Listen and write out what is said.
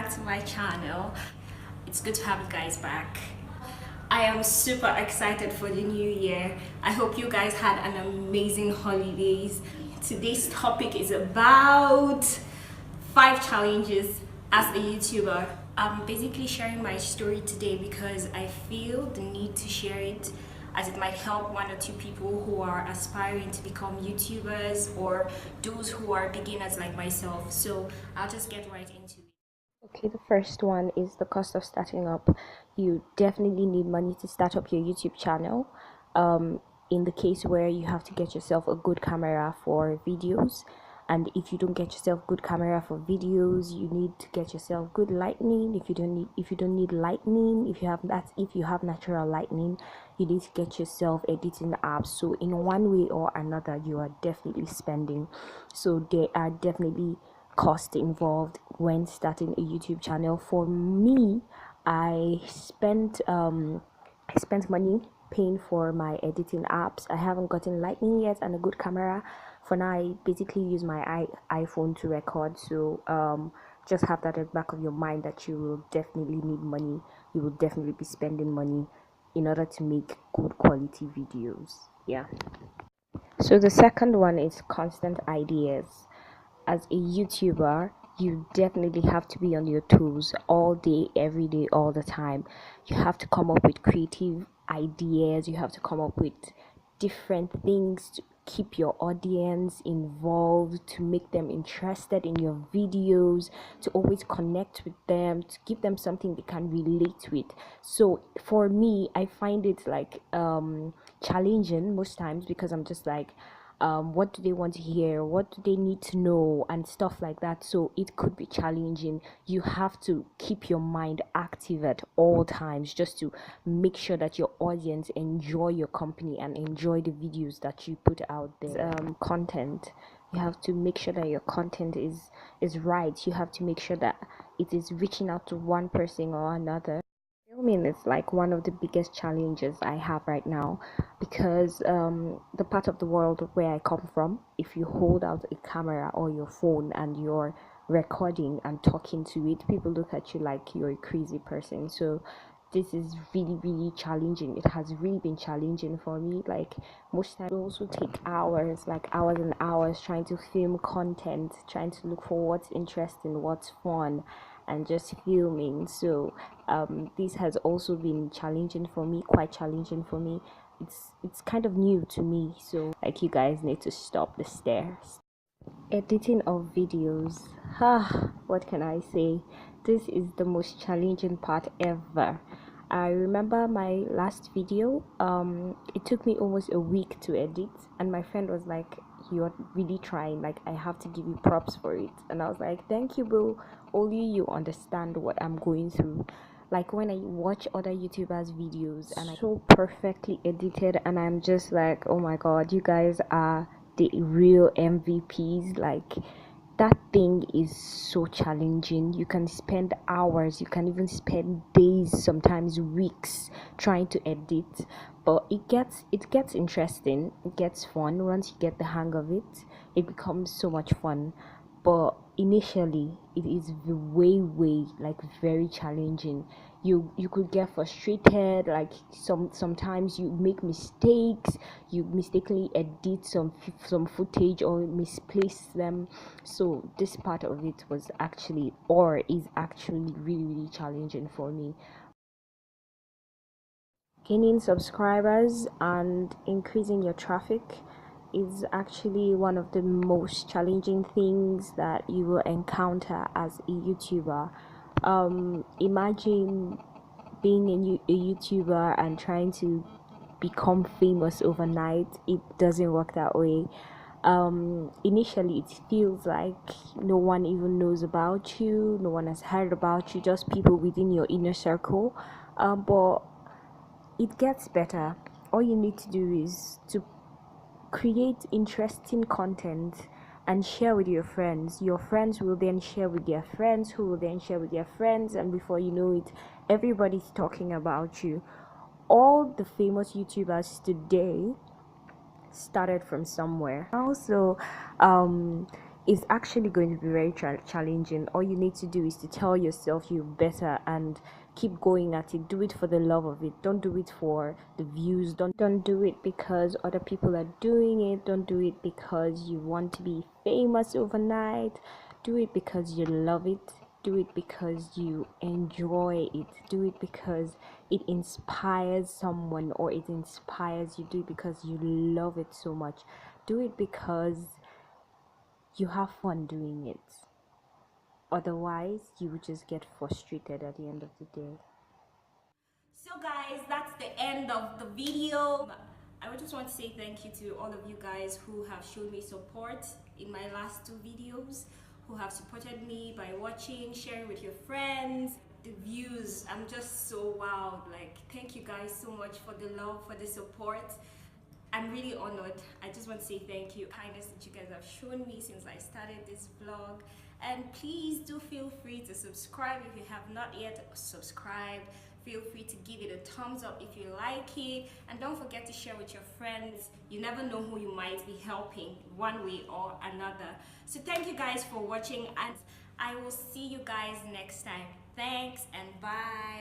back to my channel. It's good to have you guys back. I am super excited for the new year. I hope you guys had an amazing holidays. Today's topic is about 5 challenges as a YouTuber. I'm basically sharing my story today because I feel the need to share it, as it might help 1 or 2 people who are aspiring to become YouTubers or those who are beginners like myself. So I'll just get right into it. Okay, the first one is the cost of starting up. You definitely need money to start up your YouTube channel. In the case where you have to get yourself a good camera for videos, and if you don't get yourself good camera for videos, you need to get yourself good lightning. If you don't need lightning, if you have natural lightning, you need to get yourself editing apps. So in one way or another, you are definitely spending. So there are definitely cost involved when starting a YouTube channel. For me, I spent money paying for my editing apps. I haven't gotten lightning yet and a good camera. For now, I basically use my iPhone to record. So just have that at the back of your mind that you will definitely need money. You will definitely be spending money in order to make good quality videos. Yeah. So the second one is constant ideas. As a YouTuber, you definitely have to be on your toes all day, every day, all the time. You have to come up with creative ideas, you have to come up with different things to keep your audience involved, to make them interested in your videos, to always connect with them, to give them something they can relate with. So for me, I find it like challenging most times, because I'm just like, what do they want to hear, what do they need to know, and stuff like that. So it could be challenging. You have to keep your mind active at all times, just to make sure that your audience enjoy your company and enjoy the videos that you put out there. Content, you have to make sure that your content is right. You have to make sure that it is reaching out to one person or another. Filming is like one of the biggest challenges I have right now, because the part of the world where I come from, if you hold out a camera or your phone and you're recording and talking to it, people look at you like you're a crazy person. So this is really, really challenging. It has really been challenging for me. Like most times, it also take hours, like hours and hours, trying to film content, trying to look for what's interesting, what's fun, and just filming. So this has also been challenging for me, quite challenging for me. It's kind of new to me, so like, you guys need to stop the stares. Editing of videos, what can I say? This is the most challenging part ever. I remember my last video, it took me almost a week to edit, and my friend was like, you're really trying, like I have to give you props for it. And I was like, thank you, boo. Only you understand what I'm going through. Like when I watch other YouTubers videos and I so perfectly edited, and I'm just like, oh my god, you guys are the real MVPs. Like, that thing is so challenging. You can spend hours, you can even spend days, sometimes weeks, trying to edit, but it gets interesting, it gets fun. Once you get the hang of it, it becomes so much fun. But initially it is way like very challenging. You could get frustrated, like sometimes you make mistakes, you mistakenly edit some footage or misplace them. So this part of it was actually, or is actually, really challenging for me. Gaining subscribers and increasing your traffic is actually one of the most challenging things that you will encounter as a YouTuber. Imagine being a YouTuber and trying to become famous overnight. It doesn't work that way. Initially it feels like no one even knows about you, no one has heard about you, just people within your inner circle. But it gets better. All you need to do is to create interesting content and share with your friends. Your friends will then share with their friends, who will then share with their friends, and before you know it, everybody's talking about you. All the famous YouTubers today started from somewhere. Also, it's actually going to be very challenging. All you need to do is to tell yourself you're better and keep going at it. Do it for the love of it. Don't do it for the views. Don't do it because other people are doing it. Don't do it because you want to be famous overnight. Do it because you love it. Do it because you enjoy it. Do it because it inspires someone or it inspires you. Do it because you love it so much. Do it because you have fun doing it. Otherwise, you will just get frustrated at the end of the day. So guys, that's the end of the video. I would just want to say thank you to all of you guys who have shown me support in my last two videos, who have supported me by watching, sharing with your friends. The views, I'm just so wowed. Like, thank you guys so much for the love, for the support. I'm really honored. I just want to say thank you. Kindness that you guys have shown me since I started this vlog. And please do feel free to subscribe if you have not yet subscribed. Feel free to give it a thumbs up if you like it. And don't forget to share with your friends. You never know who you might be helping one way or another. So thank you guys for watching, and I will see you guys next time. Thanks and bye.